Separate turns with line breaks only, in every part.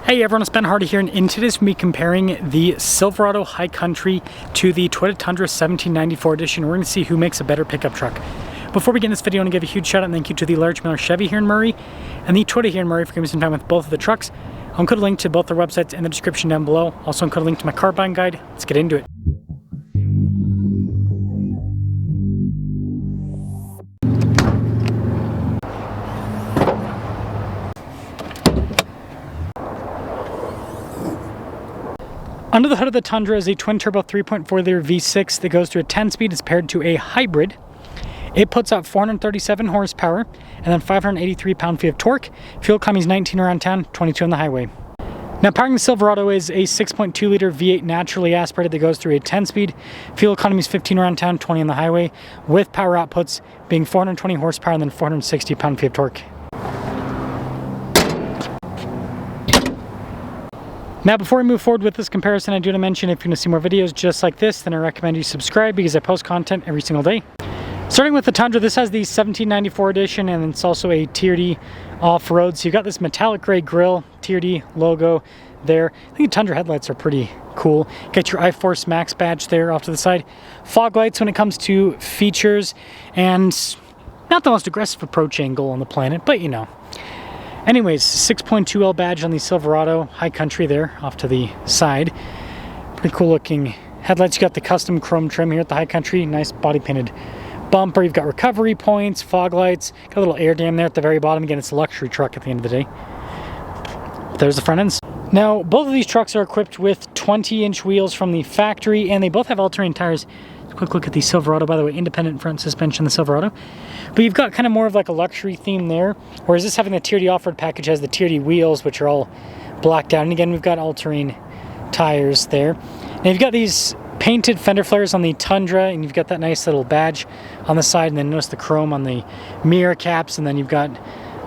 Hey everyone, it's Ben Hardy here, and in today's we'll be comparing the Silverado High Country to the Toyota Tundra 1794 edition. We're going to see who makes a better pickup truck. Before we get in this video, I want to give a huge shout out and thank you to the Large Miller Chevy here in Murray and the Toyota here in Murray for giving me some time with both of the trucks. I'll include a link to both their websites in the description down below. Also include a link to my car buying guide. Let's get into it. Under the hood of the Tundra is a twin-turbo 3.4-liter V6 that goes to a 10-speed. It's paired to a hybrid. It puts out 437 horsepower and then 583 pound-feet of torque. Fuel economy is 19 around town, 22 on the highway. Now, powering the Silverado is a 6.2-liter V8 naturally aspirated that goes through a 10-speed. Fuel economy is 15 around town, 20 on the highway, with power outputs being 420 horsepower and then 460 pound-feet of torque. Now, before we move forward with this comparison, I do want to mention if you want to see more videos just like this, then I recommend you subscribe because I post content every single day. Starting with the Tundra, this has the 1794 edition, and it's also a TRD off-road. So you've got this metallic gray grille, TRD logo there. I think the Tundra headlights are pretty cool. Get your iForce Max badge there off to the side. Fog lights when it comes to features, and not the most aggressive approach angle on the planet, but you know. Anyways, 6.2L badge on the Silverado High Country there off to the side. Pretty cool looking headlights. You got the custom chrome trim here at the High Country. Nice body painted bumper. You've got recovery points, fog lights. Got a little air dam there at the very bottom. Again, it's a luxury truck at the end of the day. There's the front ends. Now, both of these trucks are equipped with 20-inch wheels from the factory, and they both have all-terrain tires. Quick look at the Silverado, by the way, independent front suspension, the Silverado. But you've got kind of more of like a luxury theme there, whereas this having the TRD off-road package has the TRD wheels, which are all blacked out. And again, we've got all-terrain tires there. Now you've got these painted fender flares on the Tundra, and you've got that nice little badge on the side, and then notice the chrome on the mirror caps, and then you've got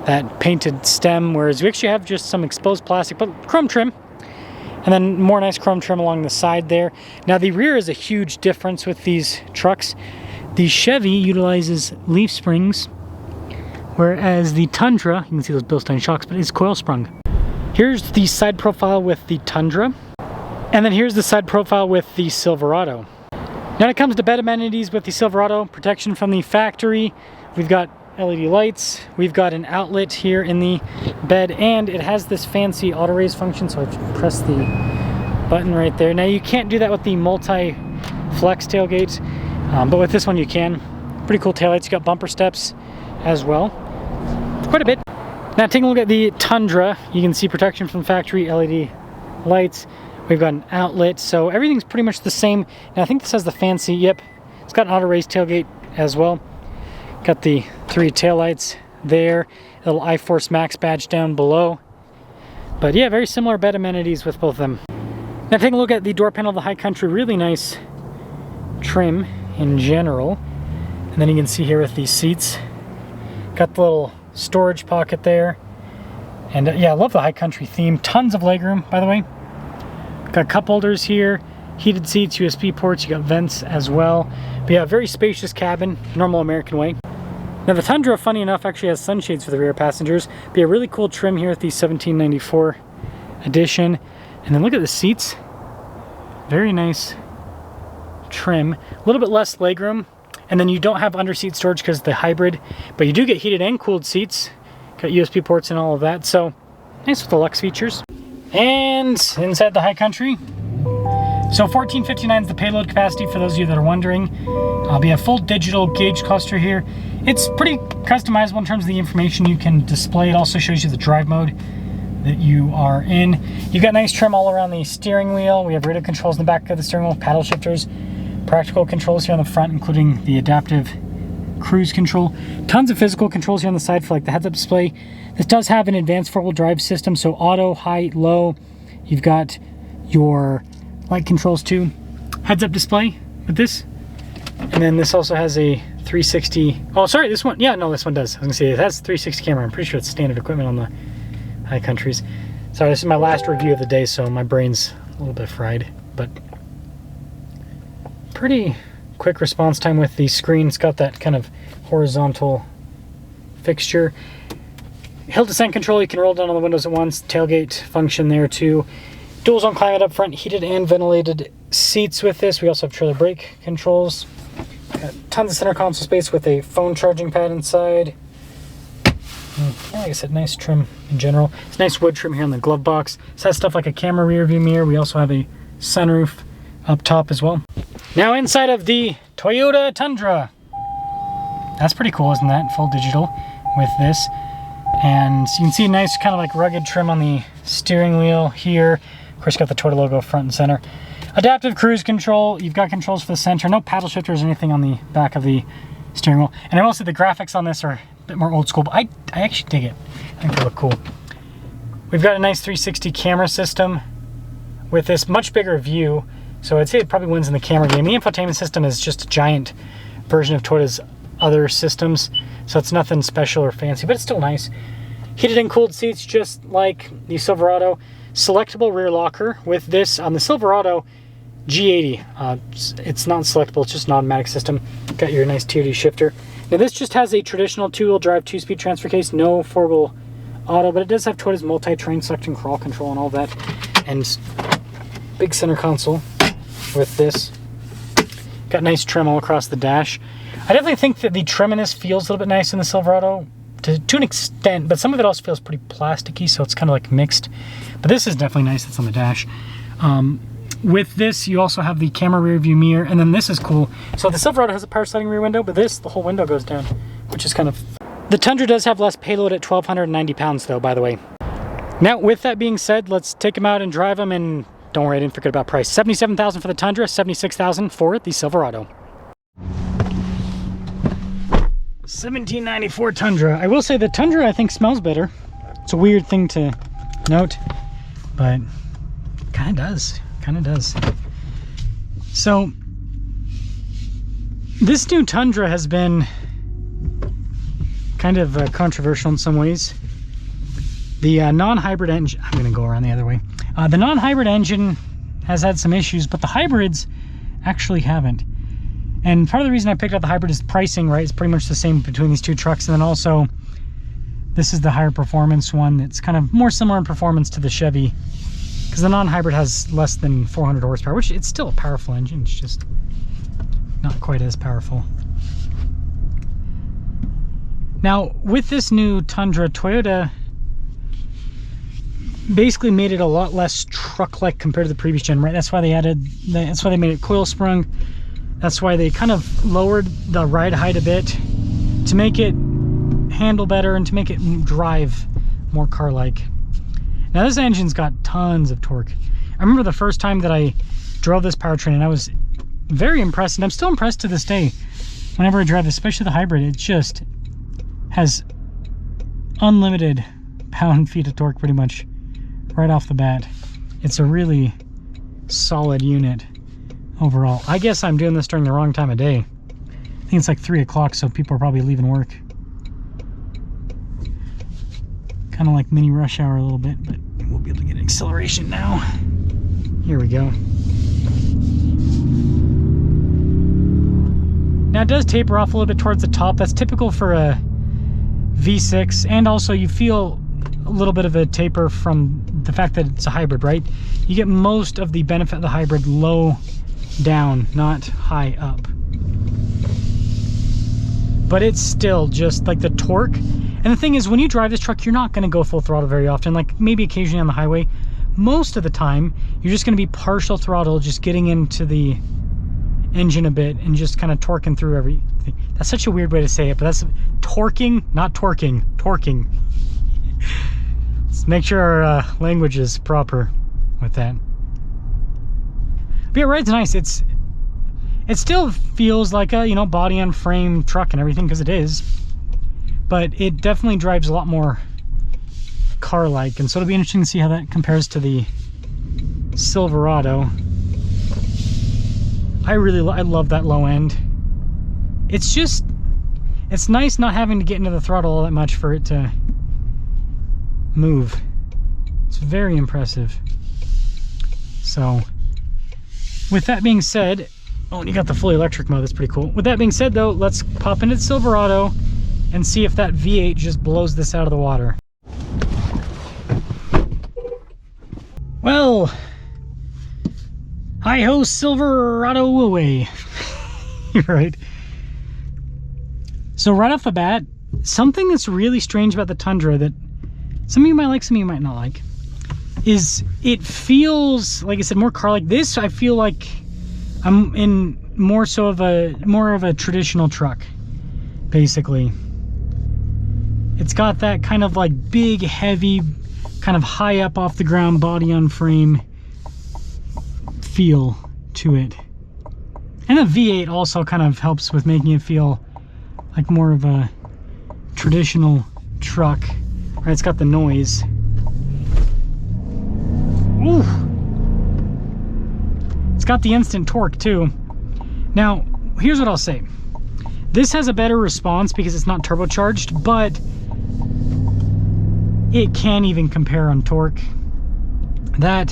that painted stem, whereas we actually have just some exposed plastic, but chrome trim. And then more nice chrome trim along the side there. Now the rear is a huge difference with these trucks. The Chevy utilizes leaf springs, whereas the Tundra, you can see those Bilstein shocks, but it's coil sprung. Here's the side profile with the Tundra, and then here's the side profile with the Silverado. Now when it comes to bed amenities with the Silverado, protection from the factory, we've got LED lights, we've got an outlet here in the bed, and it has this fancy auto raise function, so I press the button right there. Now you can't do that with the multi-flex tailgates, but with this one you can. Pretty cool taillights. You got bumper steps as well. Quite a bit. Now taking a look at the Tundra, you can see protection from factory, LED lights. We've got an outlet, so everything's pretty much the same. Now I think this has the fancy, yep, it's got an auto raise tailgate as well. Got the 3 taillights there, a little iForce Max badge down below. But yeah, very similar bed amenities with both of them. Now taking a look at the door panel of the High Country, really nice trim in general. And then you can see here with these seats, got the little storage pocket there. And yeah, I love the High Country theme. Tons of legroom, by the way. Got cup holders here, heated seats, USB ports, you got vents as well. But yeah, very spacious cabin, normal American way. Now the Tundra, funny enough, actually has sunshades for the rear passengers. But yeah, really cool trim here with the 1794 edition. And then look at the seats. Very nice trim. A little bit less legroom. And then you don't have under-seat storage because of the hybrid. But you do get heated and cooled seats. Got USB ports and all of that. So, nice with the Lux features. And inside the High Country. So 1459 is the payload capacity for those of you that are wondering. I'll be a full digital gauge cluster here. It's pretty customizable in terms of the information you can display. It also shows you the drive mode that you are in. You've got nice trim all around the steering wheel. We have radio controls in the back of the steering wheel, paddle shifters, practical controls here on the front, including the adaptive cruise control. Tons of physical controls here on the side for like the heads-up display. This does have an advanced four-wheel drive system, so auto, high, low. You've got your light controls too. Heads-up display with this. And then this also has a 360. Oh, sorry, this one. Yeah, no, this one does. I was gonna say it has 360 camera. I'm pretty sure it's standard equipment on the High Countries. Sorry, this is my last review of the day, so my brain's a little bit fried, but pretty quick response time with the screen. It's got that kind of horizontal fixture. Hill descent control, you can roll down all the windows at once. Tailgate function there too. Dual zone climate up front, heated and ventilated seats with this. We also have trailer brake controls. Got tons of center console space with a phone charging pad inside. Yeah, like I said, nice trim in general. It's nice wood trim here on the glove box. This has stuff like a camera rear view mirror. We also have a sunroof up top as well. Now inside of the Toyota Tundra. That's pretty cool, isn't that? Full digital with this. And you can see a nice kind of like rugged trim on the steering wheel here. Of course, got the Toyota logo front and center. Adaptive cruise control. You've got controls for the center. No paddle shifters or anything on the back of the steering wheel. And I will say the graphics on this are a bit more old school, but I actually dig it. I think they look cool. We've got a nice 360 camera system with this much bigger view. So I'd say it probably wins in the camera game. The infotainment system is just a giant version of Toyota's other systems. So it's nothing special or fancy, but it's still nice. Heated and cooled seats, just like the Silverado. Selectable rear locker with this on the Silverado G80. It's not selectable, it's just an automatic system. Got your nice TOD shifter. Now this just has a traditional two-wheel drive, two-speed transfer case, no four-wheel auto, but it does have Toyota's multi-terrain select and crawl control and all that. And big center console with this. Got nice trim all across the dash. I definitely think that the trim in this feels a little bit nice in the Silverado to an extent, but some of it also feels pretty plasticky, so it's kind of like mixed. But this is definitely nice. That's on the dash. With this, you also have the camera rear view mirror, and then this is cool. So the Silverado has a power sliding rear window, but this, the whole window goes down, which is kind of... The Tundra does have less payload at 1,290 pounds though, by the way. Now, with that being said, let's take them out and drive them, and don't worry, I didn't forget about price. $77,000 for the Tundra, $76,000 for the Silverado. 1794 Tundra. I will say the Tundra, I think, smells better. It's a weird thing to note, but kind of does. So this new Tundra has been kind of controversial in some ways. The non-hybrid engine, I'm gonna go around the other way. The non-hybrid engine has had some issues, but the hybrids actually haven't. And part of the reason I picked up the hybrid is pricing, right? It's pretty much the same between these two trucks. And then also, this is the higher performance one that's kind of more similar in performance to the Chevy, because the non-hybrid has less than 400 horsepower, which it's still a powerful engine. It's just not quite as powerful. Now, with this new Tundra, Toyota basically made it a lot less truck-like compared to the previous gen, right? That's why they that's why they made it coil sprung. That's why they kind of lowered the ride height a bit to make it handle better and to make it drive more car-like. Now this engine's got tons of torque. I remember the first time that I drove this powertrain and I was very impressed, and I'm still impressed to this day whenever I drive this, especially the hybrid. It just has unlimited pound-feet of torque pretty much right off the bat. It's a really solid unit overall. I guess I'm doing this during the wrong time of day. I think it's like 3 o'clock, so people are probably leaving work. Kind of like mini rush hour a little bit, but we'll be able to get acceleration now. Here we go. Now it does taper off a little bit towards the top. That's typical for a V6, and also you feel a little bit of a taper from the fact that it's a hybrid, right? You get most of the benefit of the hybrid low down, not high up. But it's still just like the torque. And the thing is, when you drive this truck, you're not going to go full throttle very often, like maybe occasionally on the highway. Most of the time, you're just going to be partial throttle, just getting into the engine a bit and just kind of torquing through everything. That's such a weird way to say it, but that's torquing, not torquing, torquing. Let's make sure our language is proper with that. But yeah, ride's nice. It still feels like a, you know, body on frame truck and everything, because it is, but it definitely drives a lot more car-like, and so it'll be interesting to see how that compares to the Silverado. I love that low end. It's just, it's nice not having to get into the throttle all that much for it to move. It's very impressive. So with that being said, oh, and you got the fully electric mode. That's pretty cool. With that being said though, let's pop into the Silverado and see if that V8 just blows this out of the water. Well, hi-ho Silverado away. Right? So right off the bat, something that's really strange about the Tundra that some of you might like, some of you might not like, is it feels, like I said, more car-like. This, I feel like I'm in more of a traditional truck, basically. It's got that kind of like big, heavy, kind of high up off the ground body on frame feel to it. And the V8 also kind of helps with making it feel like more of a traditional truck. Right, it's got the noise. Ooh! It's got the instant torque too. Now, here's what I'll say. This has a better response because it's not turbocharged, but it can't even compare on torque. That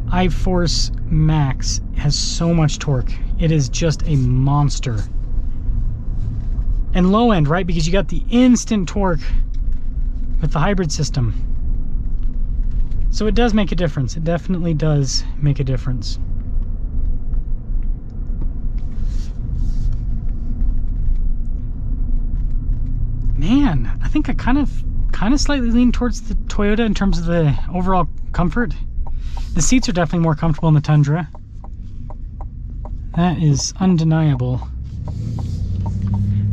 iForce Max has so much torque. It is just a monster. And low end, right? Because you got the instant torque with the hybrid system. So it does make a difference. It definitely does make a difference. Man, I think I kind of slightly lean towards the Toyota in terms of the overall comfort. The seats are definitely more comfortable in the Tundra. That is undeniable.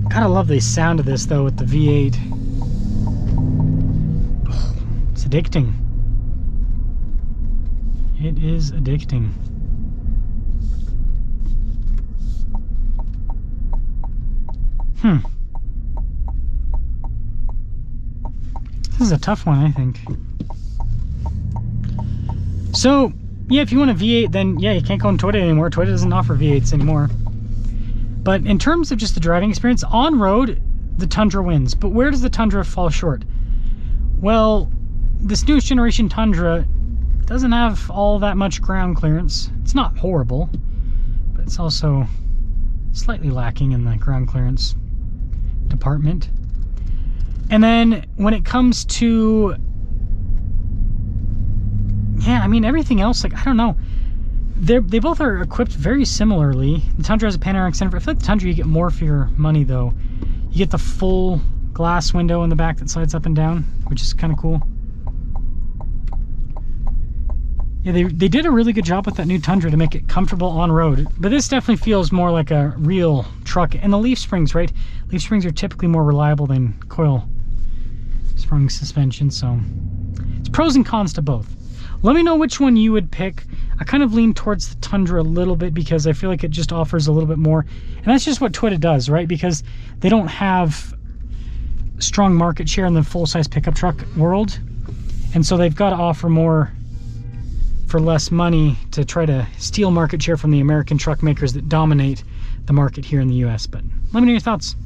Gotta love the sound of this though with the V8. Oh, it's addicting. It is addicting. This is a tough one, I think. So, yeah, if you want a V8, then yeah, you can't go in Toyota anymore. Toyota doesn't offer V8s anymore. But in terms of just the driving experience, on-road, the Tundra wins. But where does the Tundra fall short? Well, this newest generation Tundra doesn't have all that much ground clearance. It's not horrible, but it's also slightly lacking in the ground clearance department. And then when it comes to, yeah, I mean, everything else, like, I don't know. They both are equipped very similarly. The Tundra has a panoramic sunroof. I feel like the Tundra, you get more for your money, though. You get the full glass window in the back that slides up and down, which is kind of cool. Yeah, they did a really good job with that new Tundra to make it comfortable on road. But this definitely feels more like a real truck. And the leaf springs, right? Leaf springs are typically more reliable than coil spring suspension, so it's pros and cons to both. Let me know which one you would pick. I kind of lean towards the Tundra a little bit because I feel like it just offers a little bit more. And that's just what Toyota does, right? Because they don't have strong market share in the full-size pickup truck world. And so they've got to offer more for less money to try to steal market share from the American truck makers that dominate the market here in the US. But let me know your thoughts.